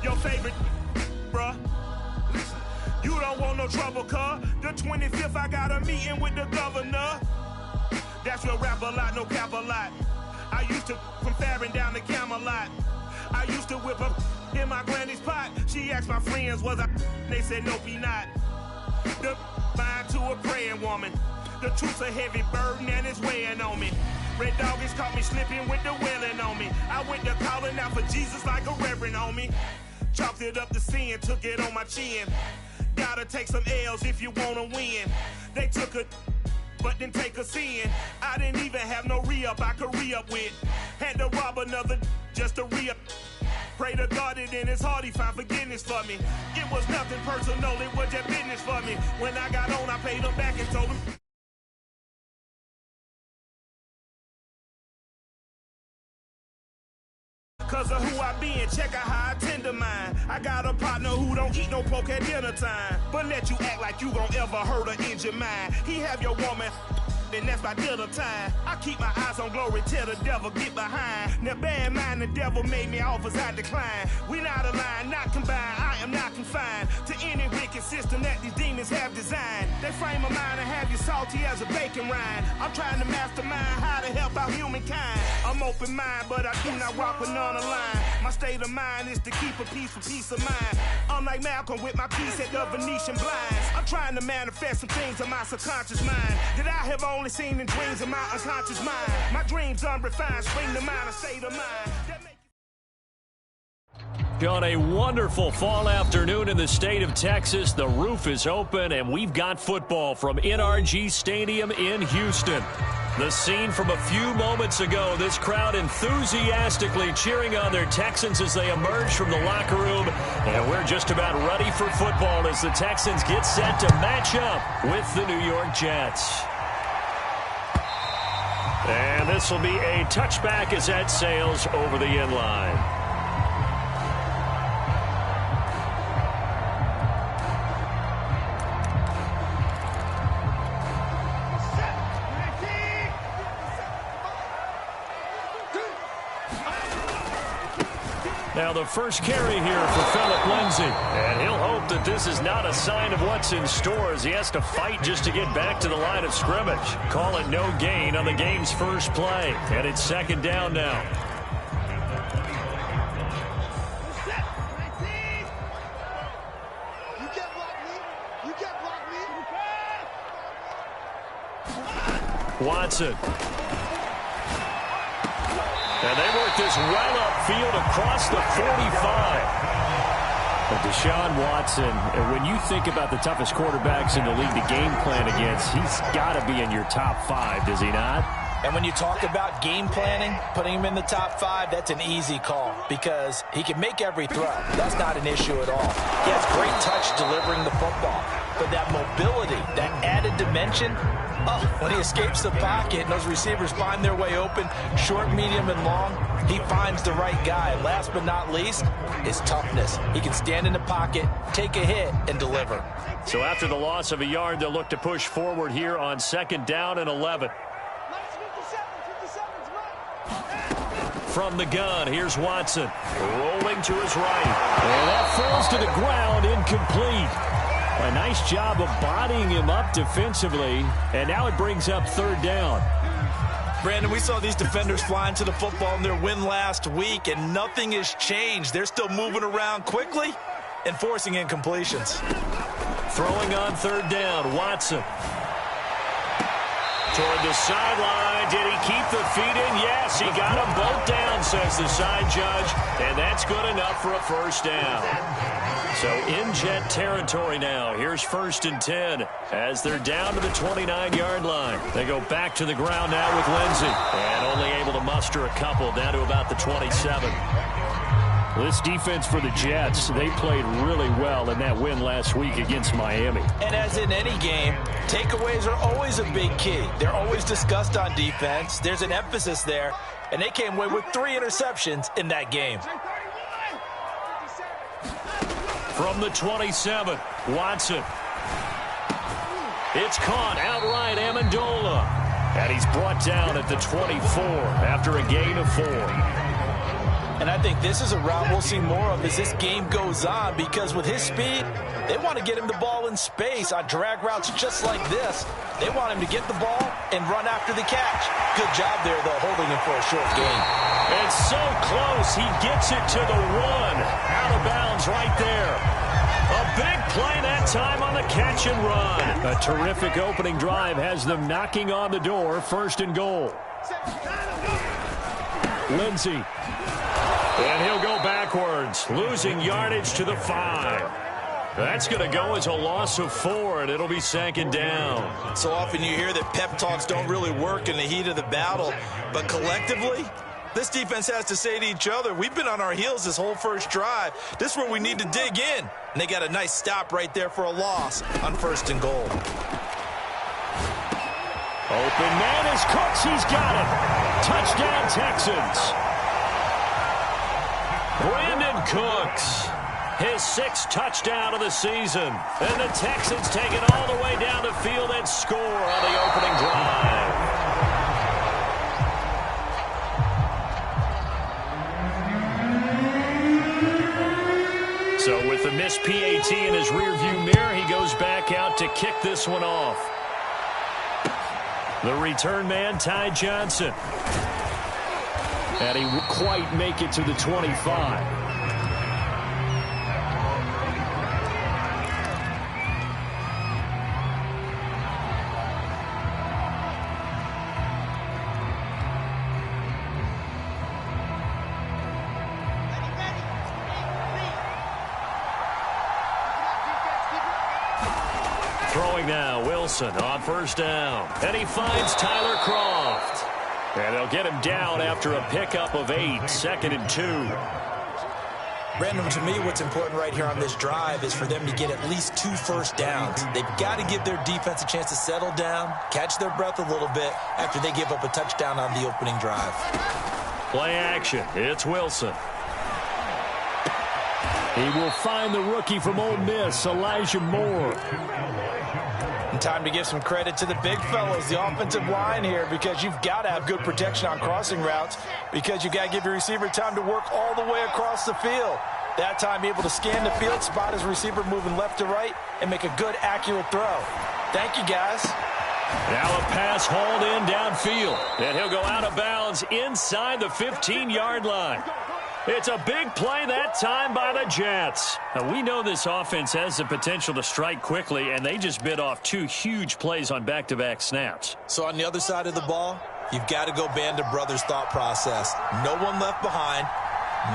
Your favorite, bruh. You don't want no trouble, cuz. The 25th, I got a meeting with the governor. That's your rap a lot, no cap a lot. I used to from Farron down to Camelot. I used to whip up in my granny's pot. She asked my friends, was I? They said, nope, he not. The mind to a praying woman. The truth's a heavy burden and it's weighing on me. Red doggies caught me slipping with the wailing on me. I went to calling out for Jesus like a reverend on me. Chalked it up to sin, took it on my chin. Gotta take some L's if you wanna win. They took a but didn't take a sin. I didn't even have no re-up I could re-up with. Had to rob another just to re-up. Pray to God that in his heart he found forgiveness for me. It was nothing personal, it was just business for me. When I got on, I paid him back and told him. Cause of who I be and check out how I tend to mine. I got a partner who don't eat no pork at dinner time, but let you act like you gon' ever hurt or injure mine. He have your woman, and that's by dinner time. I keep my eyes on glory till the devil get behind. Now bear in mind the devil made me offers I decline. We not aligned, not combined, I am not confined to any wicked system that these demons have designed. They frame a mind and have you salty as a bacon rind. I'm trying to mastermind how to help out humankind. I'm open mind, but I do not rock with none aligned. My state of mind is to keep a peace for peace of mind. I'm like Malcolm with my piece at the Venetian blinds. I'm trying to manifest some things in my subconscious mind that I have only seen in dreams in my unconscious mind. My dreams unrefined, spring to mind, a state of mind. On a wonderful fall afternoon in the state of Texas, the roof is open and we've got football from NRG Stadium in Houston. The scene from a few moments ago, this crowd enthusiastically cheering on their Texans as they emerge from the locker room. And we're just about ready for football as the Texans get set to match up with the New York Jets. And this will be a touchback as that sails over the end line. Now the first carry here for Phillip Lindsay. And he'll hope that this is not a sign of what's in store as he has to fight just to get back to the line of scrimmage. Call it no gain on the game's first play. And it's second down now. Watson. And they work this well upfield across the 45. But Deshaun Watson, when you think about the toughest quarterbacks in the league to game plan against, he's got to be in your top 5, does he not? And when you talk about game planning, putting him in the top 5, that's an easy call because he can make every throw. That's not an issue at all. He has great touch delivering the football. But that mobility, that added dimension, when he escapes the pocket and those receivers find their way open, short, medium, and long, he finds the right guy. Last but not least, his toughness. He can stand in the pocket, take a hit, and deliver. So after the loss of a yard, they'll look to push forward here on second down and 11. From the gun, here's Watson. Rolling to his right. And that falls to the ground, incomplete. A nice job of bodying him up defensively, and now it brings up third down. Brandon, we saw these defenders flying to the football in their win last week, and nothing has changed. They're still moving around quickly and forcing incompletions. Throwing on third down, Watson. Toward the sideline. Did he keep the feet in? Yes, he got them both down, says the side judge, and that's good enough for a first down. So in Jet territory now. Here's first and 10 as they're down to the 29-yard line. They go back to the ground now with Lindsay. And only able to muster a couple down to about the 27. This defense for the Jets, they played really well in that win last week against Miami. And as in any game, takeaways are always a big key. They're always discussed on defense. There's an emphasis there. And they came away with 3 interceptions in that game. From the 27, Watson. It's caught outright, Amendola. And he's brought down at the 24 after a gain of 4. And I think this is a route we'll see more of as this game goes on, because with his speed, they want to get him the ball in space on drag routes just like this. They want him to get the ball and run after the catch. Good job there, though, holding him for a short gain. It's so close. He gets it to the 1. Out of bounds right there. A big play that time on the catch and run. A terrific opening drive has them knocking on the door. 1st and goal. Lindsey. And he'll go backwards, losing yardage to the 5. That's going to go as a loss of 4, and it'll be 2nd down. So often you hear that pep talks don't really work in the heat of the battle, but collectively, this defense has to say to each other, we've been on our heels this whole first drive. This is where we need to dig in. And they got a nice stop right there for a loss on 1st and goal. Open man is Cooks. He's got it. Touchdown, Texans. Brandon Cooks, his 6th touchdown of the season. And the Texans take it all the way down the field and score on the opening drive. So with the missed PAT in his rearview mirror, he goes back out to kick this one off. The return man, Ty Johnson. And he won't quite make it to the 25. Throwing now, Wilson on 1st down. And he finds Tyler Kroft. And they'll get him down after a pickup of 8, 2nd and 2. Brandon, to me, what's important right here on this drive is for them to get at least 2 first downs. They've got to give their defense a chance to settle down, catch their breath a little bit after they give up a touchdown on the opening drive. Play action. It's Wilson. He will find the rookie from Ole Miss, Elijah Moore. And time to give some credit to the big fellows, the offensive line here, because you've got to have good protection on crossing routes, because you've got to give your receiver time to work all the way across the field. That time able to scan the field, spot his receiver moving left to right, and make a good, accurate throw. Thank you, guys. Now a pass hauled in downfield, and he'll go out of bounds inside the 15-yard line. It's a big play that time by the Jets. Now, we know this offense has the potential to strike quickly, and they just bit off 2 huge plays on back-to-back snaps. So on the other side of the ball, you've got to go Band of Brothers thought process. No one left behind,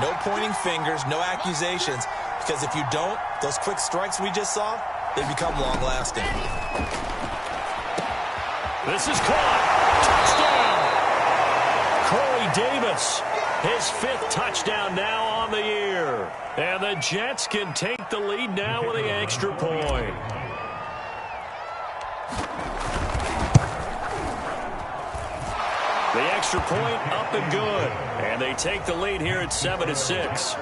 no pointing fingers, no accusations, because if you don't, those quick strikes we just saw, they become long-lasting. This is caught. Touchdown! Corey Davis. His 5th touchdown now on the year. And the Jets can take the lead now with the extra point. The extra point up and good. And they take the lead here at 7-6.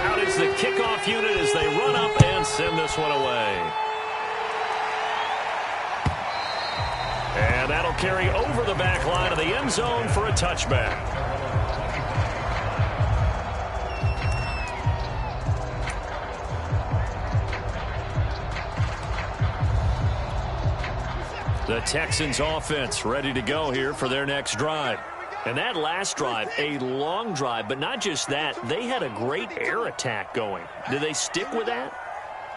Out is the kickoff unit as they run up and send this one away. And that'll carry over the back line of the end zone for a touchback. The Texans offense ready to go here for their next drive. And that last drive, a long drive, but not just that, they had a great air attack going. Do they stick with that?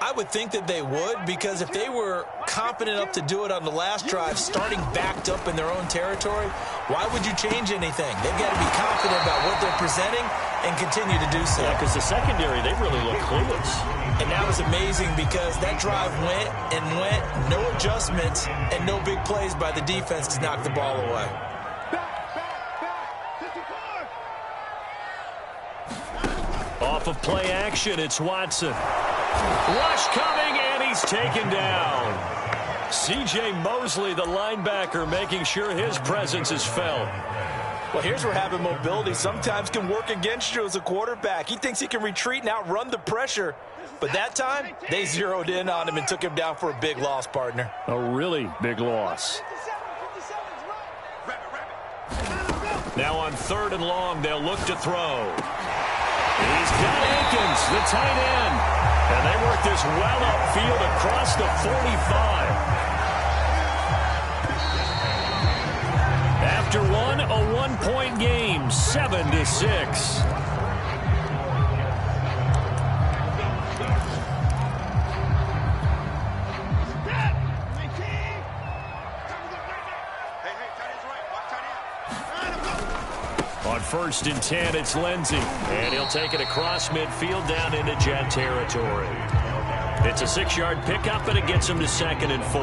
I would think that they would, because if they were confident enough to do it on the last drive, starting backed up in their own territory, why would you change anything? They've got to be confident about what they're presenting and continue to do so. Yeah, because the secondary, they really look clueless. And that was amazing because that drive went and went, no adjustments, and no big plays by the defense to knock the ball away. Off of play action, it's Watson. Rush coming, and he's taken down. C.J. Mosley, the linebacker, making sure his presence is felt. Well, here's where having mobility sometimes can work against you as a quarterback. He thinks he can retreat and outrun the pressure. But that time, they zeroed in on him and took him down for a big loss, partner. A really big loss. Now on 3rd and long, they'll look to throw. He's got Akins, the tight end. And they work this well upfield across the 45. After one, a 1-point game, 7-6. On 1st and 10, it's Lindsey. And he'll take it across midfield down into Jet territory. It's a 6-yard pickup, and it gets him to 2nd and 4.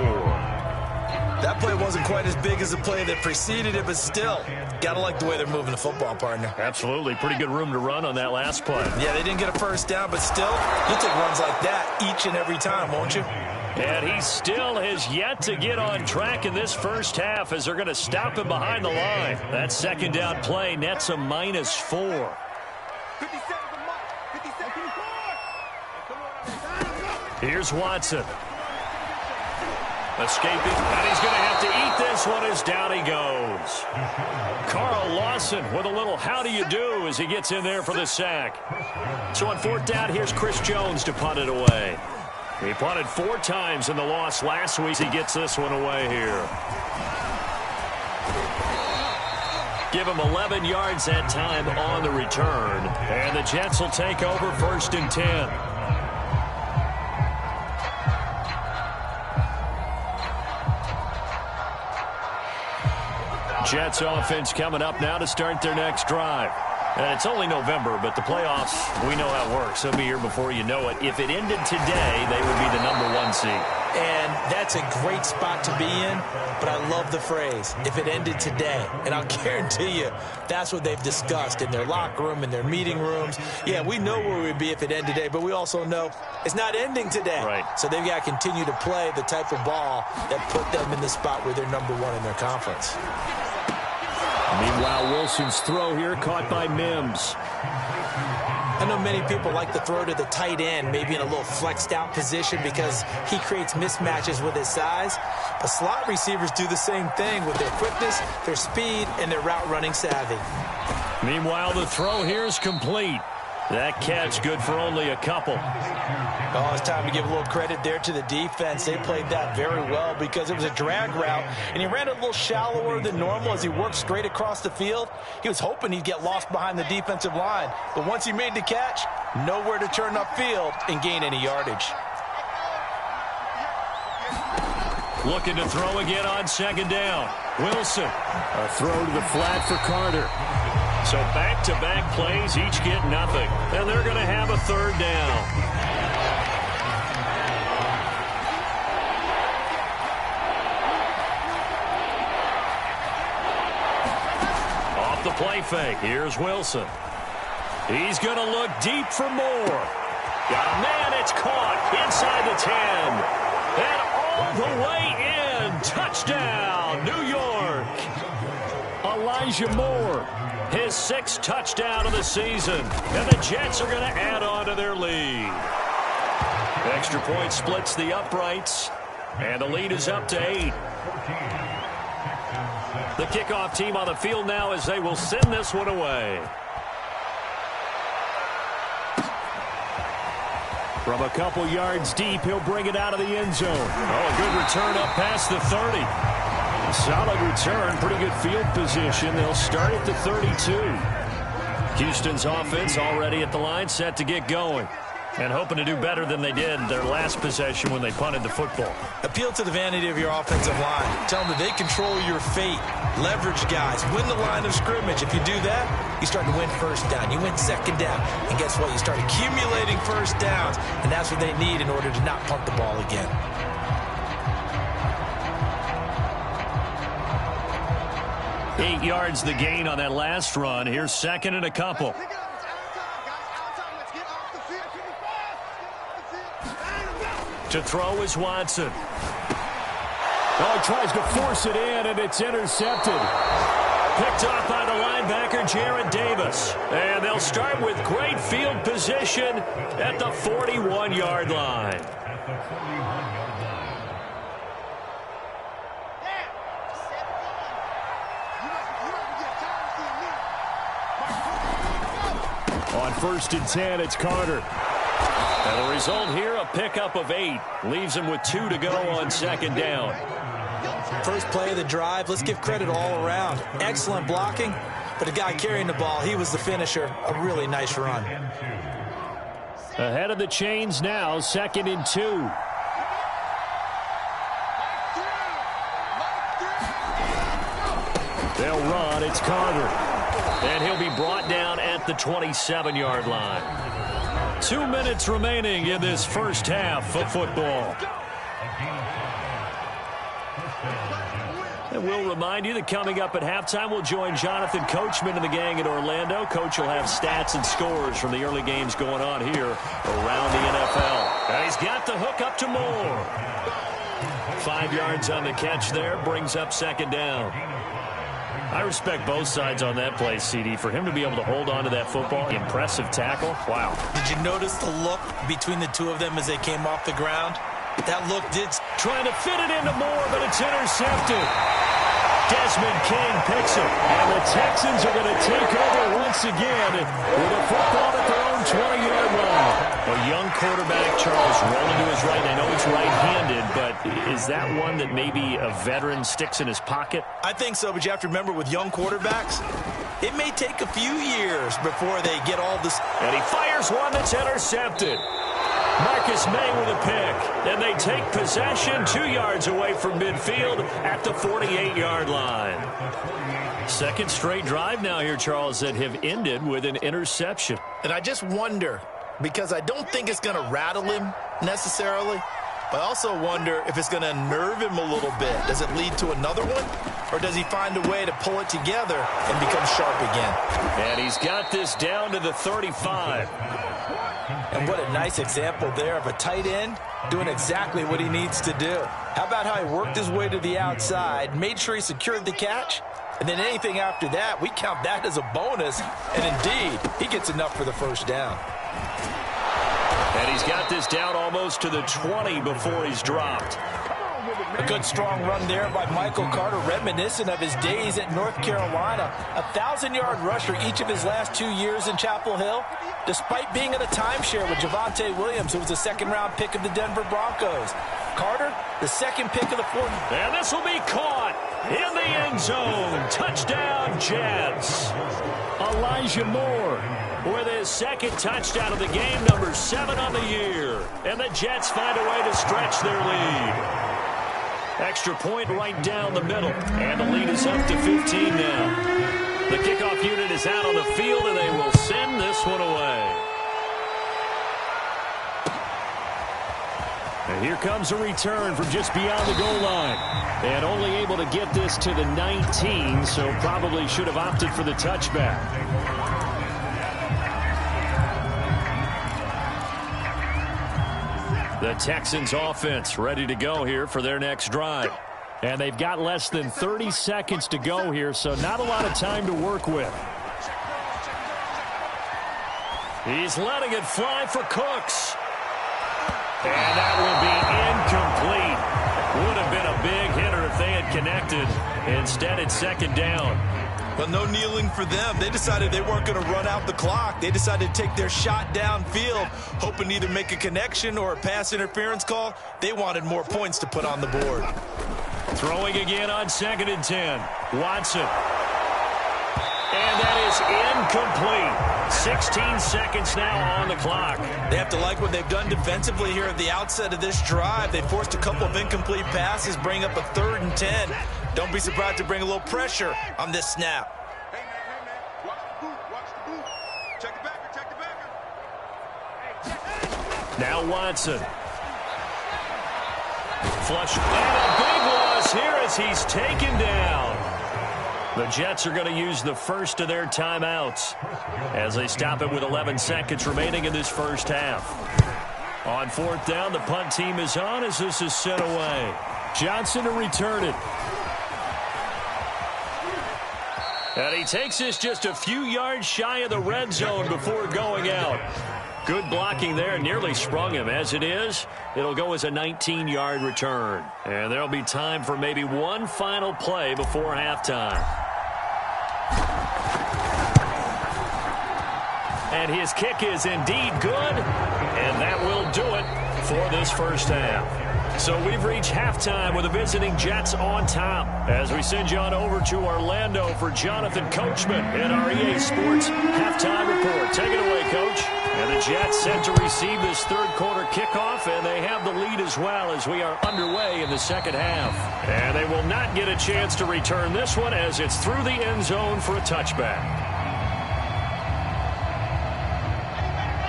That play wasn't quite as big as the play that preceded it, but still, got to like the way they're moving the football, partner. Absolutely. Pretty good room to run on that last play. Yeah, they didn't get a first down, but still, you'll take runs like that each and every time, won't you? And he still has yet to get on track in this first half as they're going to stop him behind the line. That 2nd down play nets a -4. Here's Watson. Escaping, and he's going to have to eat this one as down he goes. Carl Lawson with a little how do you do as he gets in there for the sack. So on 4th down, here's Chris Jones to punt it away. He punted 4 times in the loss last week. He gets this one away here. Give him 11 yards that time on the return. And the Jets will take over 1st and 10. Jets offense coming up now to start their next drive. And it's only November, but the playoffs, we know how it works. They'll be here before you know it. If it ended today, they would be the #1 seed. And that's a great spot to be in, but I love the phrase, if it ended today. And I'll guarantee you, that's what they've discussed in their locker room, in their meeting rooms. Yeah, we know where we'd be if it ended today, but we also know it's not ending today. Right. So they've got to continue to play the type of ball that put them in the spot where they're #1 in their conference. Meanwhile, Wilson's throw here caught by Mims. I know many people like to throw to the tight end, maybe in a little flexed out position because he creates mismatches with his size. But slot receivers do the same thing with their quickness, their speed, and their route running savvy. Meanwhile, the throw here is complete. That catch good for only a couple. Oh, it's time to give a little credit there to the defense. They played that very well because it was a drag route, and he ran a little shallower than normal as he worked straight across the field. He was hoping he'd get lost behind the defensive line, but once he made the catch, nowhere to turn upfield and gain any yardage. Looking to throw again on 2nd down. Wilson. A throw to the flat for Carter. So back-to-back plays, each get nothing. And they're going to have a 3rd down. Off the play fake, here's Wilson. He's going to look deep for more. Got a man, it's caught inside the 10. And all the way in. Touchdown, New York. Elijah Moore. His 6th touchdown of the season. And the Jets are going to add on to their lead. Extra point splits the uprights. And the lead is up to 8. The kickoff team on the field now as they will send this one away. From a couple yards deep, he'll bring it out of the end zone. Oh, a good return up past the 30. Solid return, pretty good field position. They'll start at the 32. Houston's offense already at the line, set to get going. And hoping to do better than they did their last possession when they punted the football. Appeal to the vanity of your offensive line. Tell them that they control your fate. Leverage guys. Win the line of scrimmage. If you do that, you start to win 1st down. You win 2nd down. And guess what? You start accumulating 1st downs. And that's what they need in order to not punt the ball again. Eight yards the gain on that last run. Here's 2nd and a couple. To throw is Watson. Oh, he tries to force it in, and it's intercepted. Picked off by the linebacker, Jarrett Davis. And they'll start with great field position at the 41-yard line. On 1st and 10, it's Carter. And the result here, a pickup of 8. Leaves him with 2 to go on 2nd down. First play of the drive, let's give credit all around. Excellent blocking, but the guy carrying the ball, he was the finisher. A really nice run. Ahead of the chains now, 2nd and 2. They'll run, it's Carter. And he'll be brought down at the 27-yard line. 2 minutes remaining in this first half of football. And we'll remind you that coming up at halftime, we'll join Jonathan Coachman and the gang in Orlando. Coach will have stats and scores from the early games going on here around the NFL. And he's got the hook up to Moore. 5 yards on the catch there, brings up 2nd down. I respect both sides on that play, CD. For him to be able to hold on to that football, impressive tackle. Wow. Did you notice the look between the two of them as they came off the ground? That look did. Trying to fit it into Moore, but it's intercepted. Desmond King picks it, and the Texans are going to take over once again with a football at their own 20-yard line. A young quarterback, Charles, rolling to his right. I know he's right-handed, but is that one that maybe a veteran sticks in his pocket? I think so, but you have to remember with young quarterbacks, it may take a few years before they get all this. And he fires one that's intercepted. Marcus May with a pick, and they take possession 2 yards away from midfield at the 48-yard line. Second straight drive now here, Charles, that have ended with an interception. And I just wonder, because I don't think it's going to rattle him necessarily, but I also wonder if it's going to unnerve him a little bit. Does it lead to another one, or does he find a way to pull it together and become sharp again? And he's got this down to the 35. And what a nice example there of a tight end doing exactly what he needs to do. How about how he worked his way to the outside, made sure he secured the catch, and then anything after that, we count that as a bonus. And indeed, he gets enough for the first down. And he's got this down almost to the 20 before he's dropped. A good strong run there by Michael Carter, reminiscent of his days at North Carolina. A 1,000-yard rusher each of his last 2 years in Chapel Hill, despite being in a timeshare with Javonte Williams, who was a second-round pick of the Denver Broncos. Carter, the second pick of the fourth. And this will be caught in the end zone. Touchdown, Jets. Elijah Moore with his second touchdown of the game, number 7 on the year. And the Jets find a way to stretch their lead. Extra point right down the middle. And the lead is up to 15 now. The kickoff unit is out on the field, and they will send this one away. And here comes a return from just beyond the goal line. And only able to get this to the 19, so probably should have opted for the touchback. The Texans offense ready to go here for their next drive. And they've got less than 30 seconds to go here, so not a lot of time to work with. He's letting it fly for Cooks. And that will be incomplete. Would have been a big hitter if they had connected. Instead, it's 2nd down. Well, no kneeling for them. They decided they weren't going to run out the clock. They decided to take their shot downfield, hoping to either make a connection or a pass interference call. They wanted more points to put on the board. Throwing again on 2nd and 10. Watson. And that is incomplete. 16 seconds now on the clock. They have to like what they've done defensively here at the outset of this drive. They forced a couple of incomplete passes, bring up a 3rd and 10. Don't be surprised to bring a little pressure on this snap. Hey, man. Watch the boot. Check the backer. Now Watson. Flush. And a big loss here as he's taken down. The Jets are going to use the first of their timeouts as they stop it with 11 seconds remaining in this first half. On 4th down, the punt team is on as this is sent away. Johnson to return it. And he takes this just a few yards shy of the red zone before going out. Good blocking there, nearly sprung him. As it is, it'll go as a 19-yard return. And there'll be time for maybe one final play before halftime. And his kick is indeed good, and that will do it for this first half. So we've reached halftime with the visiting Jets on top as we send you on over to Orlando for Jonathan Coachman in our EA Sports halftime report. Take it away, Coach. And the Jets set to receive this third quarter kickoff, and they have the lead as well as we are underway in the second half. And they will not get a chance to return this one as it's through the end zone for a touchback.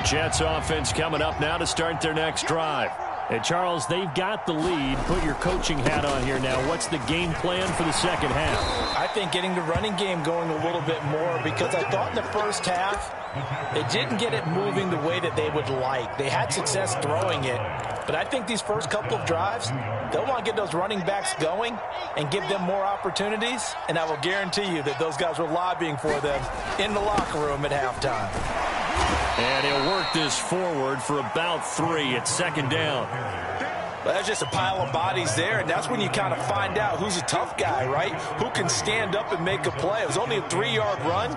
Jets offense coming up now to start their next drive. And, Charles, they've got the lead. Put your coaching hat on here now. What's the game plan for the second half? I think getting the running game going a little bit more because I thought in the first half they didn't get it moving the way that they would like. They had success throwing it. But I think these first couple of drives, they'll want to get those running backs going and give them more opportunities. And I will guarantee you that those guys were lobbying for them in the locker room at halftime. And he'll work this forward for about 3 at second down. Well, that's just a pile of bodies there, and that's when you kind of find out who's a tough guy, right? Who can stand up and make a play. It was only a 3-yard run,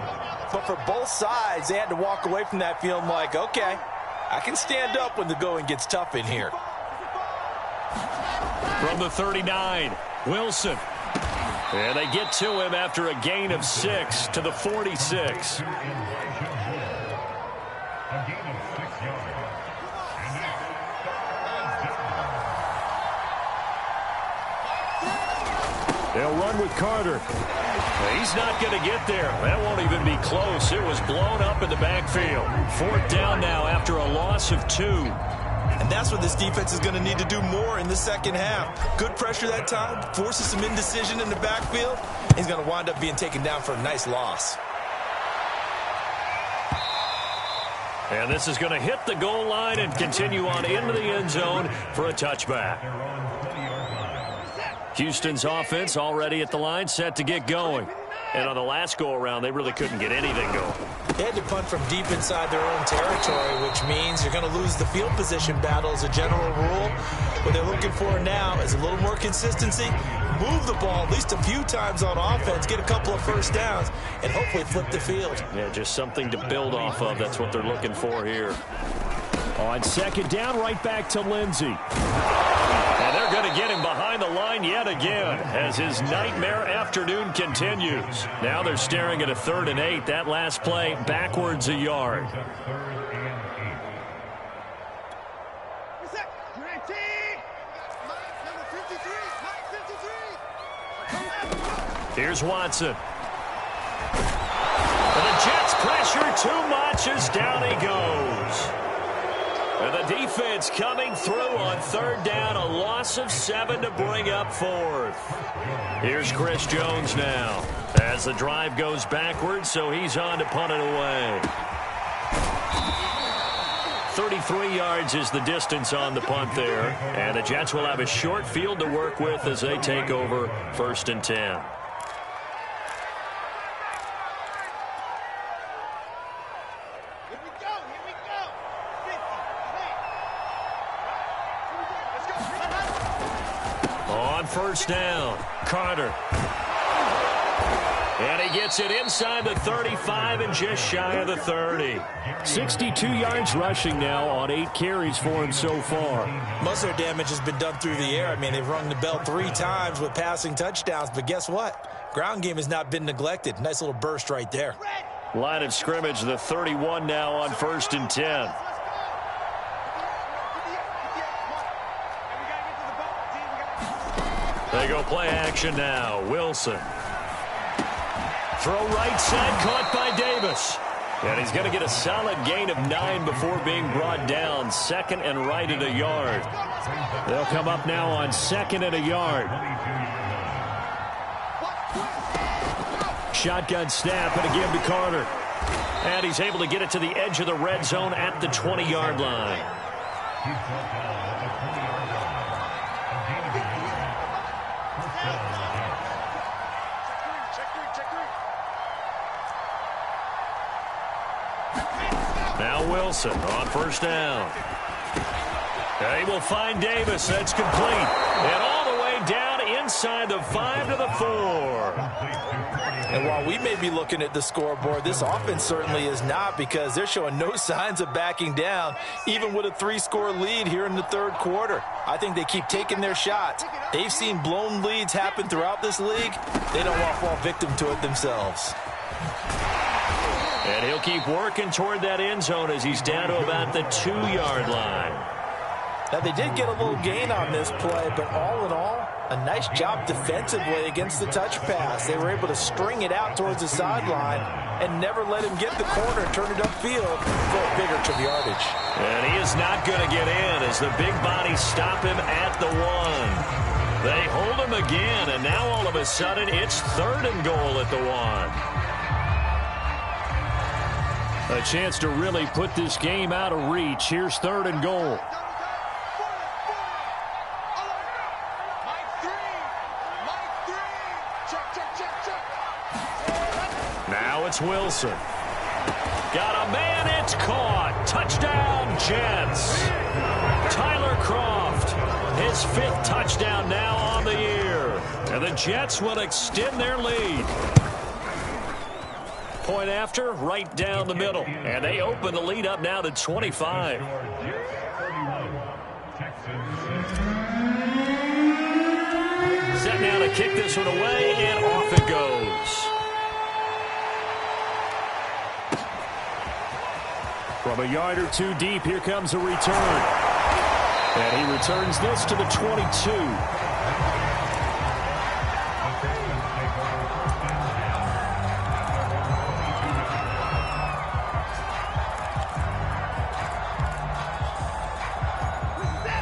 but for both sides, they had to walk away from that feeling like, okay, I can stand up when the going gets tough in here. From the 39, Wilson. And they get to him after a gain of 6 to the 46. They'll run with Carter. He's not going to get there. That won't even be close. It was blown up in the backfield. 4th down now after a loss of 2. And that's what this defense is going to need to do more in the second half. Good pressure that time, forces some indecision in the backfield. He's going to wind up being taken down for a nice loss. And this is going to hit the goal line and continue on into the end zone for a touchback. Houston's offense already at the line, set to get going. And on the last go-around, they really couldn't get anything going. They had to punt from deep inside their own territory, which means you're going to lose the field position battle as a general rule. What they're looking for now is a little more consistency, move the ball at least a few times on offense, get a couple of first downs, and hopefully flip the field. Yeah, just something to build off of. That's what they're looking for here. On second down, right back to Lindsey. And they're going to get him behind the line yet again as his nightmare afternoon continues. Now they're staring at a 3rd and 8. That last play backwards a yard. Here's Watson. And the Jets pressure too much as down he goes. And the defense coming through on 3rd down, a loss of 7 to bring up 4th. Here's Chris Jones now as the drive goes backwards, so he's on to punt it away. 33 yards is the distance on the punt there, and the Jets will have a short field to work with as they take over 1st and 10. On 1st down, Carter. And he gets it inside the 35 and just shy of the 30. 62 yards rushing now on 8 carries for him so far. Most of their damage has been done through the air. I mean, they've rung the bell 3 times with passing touchdowns, but guess what? Ground game has not been neglected. Nice little burst right there. Line of scrimmage, the 31 now on 1st and 10. They go play action now. Wilson. Throw right side, caught by Davis. And he's going to get a solid gain of 9 before being brought down. 2nd and right at a yard. They'll come up now on 2nd and a yard. Shotgun snap, and again to Carter. And he's able to get it to the edge of the red zone at the 20-yard line. Now Wilson on 1st down. They will find Davis. That's complete. And all the way down inside the 5 to the 4. And while we may be looking at the scoreboard, this offense certainly is not, because they're showing no signs of backing down, even with a 3-score lead here in the third quarter. I think they keep taking their shots. They've seen blown leads happen throughout this league. They don't want to fall victim to it themselves. And he'll keep working toward that end zone as he's down to about the 2-yard line. Now, they did get a little gain on this play, but all in all, a nice job defensively against the touch pass. They were able to string it out towards the sideline and never let him get the corner and turn it upfield for a bigger yardage. And he is not going to get in as the big bodies stop him at the 1. They hold him again, and now all of a sudden it's 3rd and goal at the 1. A chance to really put this game out of reach. Here's 3rd and goal. Now it's Wilson. Got a man, it's caught. Touchdown, Jets. Tyler Kroft, his 5th touchdown now on the year. And the Jets will extend their lead. Point after, right down the middle. And they open the lead up now to 25. Set now to kick this one away, and off it goes. From a yard or 2 deep, here comes a return. And he returns this to the 22.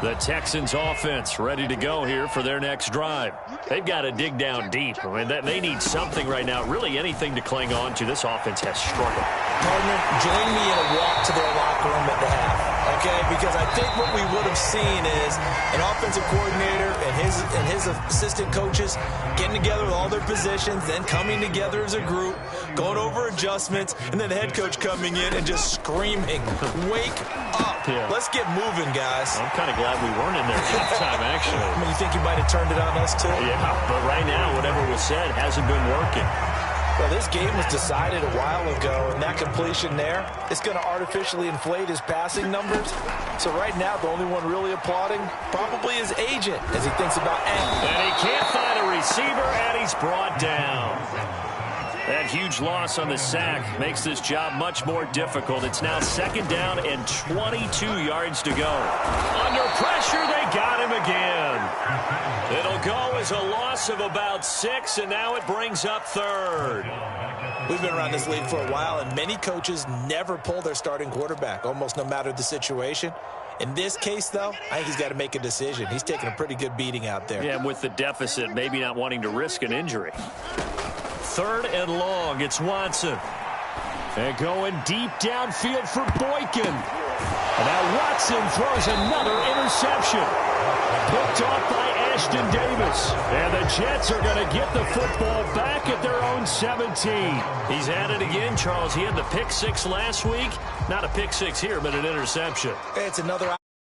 The Texans offense ready to go here for their next drive. They've got to dig down deep. I mean, they need something right now, really anything to cling on to. This offense has struggled. Partner, join me in a walk to their locker room at the half, okay? Because I think what we would have seen is an offensive coordinator and his assistant coaches getting together with all their positions, then coming together as a group, going over adjustments, and then the head coach coming in and just screaming, "Wake up. Yeah. Let's get moving, guys." I'm kind of glad we weren't in there at the time, actually. I mean, you think you might have turned it on us, too? Yeah, but right now, whatever was said hasn't been working. Well, this game was decided a while ago, and that completion there is going to artificially inflate his passing numbers. So right now, the only one really applauding probably his agent as he thinks about ending. And he can't find a receiver, and he's brought down. That huge loss on the sack makes this job much more difficult. It's now 2nd down and 22 yards to go. Under pressure, they got him again. It'll go as a loss of about 6, and now it brings up 3rd. We've been around this league for a while, and many coaches never pull their starting quarterback, almost no matter the situation. In this case, though, I think he's got to make a decision. He's taking a pretty good beating out there. Yeah, with the deficit, maybe not wanting to risk an injury. 3rd and long, it's Watson. And going deep downfield for Boykin. And now Watson throws another interception. Picked off by Ashton Davis. And the Jets are going to get the football back at their own 17. He's at it again, Charles. He had the pick 6 last week. Not a pick 6 here, but an interception. It's another